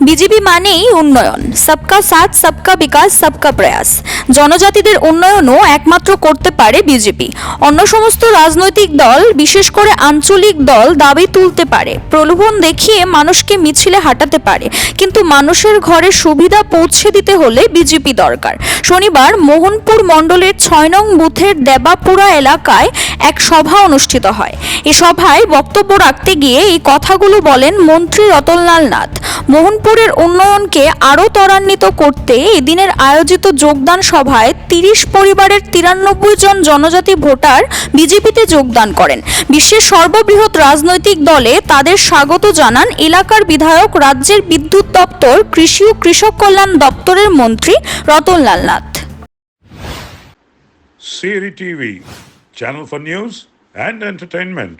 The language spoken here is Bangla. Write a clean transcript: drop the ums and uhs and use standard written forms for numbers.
বিজেপি মানেই উন্নয়ন, সবকা সাথ সবকা বিকাশ সবকা প্রয়াস। জনজাতিদের উন্নয়নও একমাত্র করতে পারে বিজেপি। অন্য সমস্ত রাজনৈতিক দল, বিশেষ করে আঞ্চলিক দল, দাবি তুলতে পারে, প্রলোভন দেখিয়ে মানুষকে মিছিলে হাঁটাতে পারে, কিন্তু মানুষের ঘরে সুবিধা পৌঁছে দিতে হলে বিজেপি দরকার। শনিবার মোহনপুর মণ্ডলের ৬ নং বুথের দেবাপুরা এলাকায় এক সভা অনুষ্ঠিত হয়। এই সভায় বক্তব্য রাখতে গিয়ে এই কথাগুলো বলেন মন্ত্রী রতনলাল নাথ। মোহনপুরের উন্নয়নকে আরও ত্বরান্বিত করতে এদিনের আয়োজিত যোগদান সভায় ৩০ পরিবারের ৯৩ জন জনজাতি ভোটার বিজেপিতে যোগদান করেন। বিশ্বের সর্ববৃহৎ রাজনৈতিক দলে তাদের স্বাগত জানান এলাকার বিধায়ক, রাজ্যের বিদ্যুৎ দপ্তর, কৃষি ও কৃষক কল্যাণ দপ্তরের মন্ত্রী Ratanlal Nath. CRI TV, channel for news and entertainment.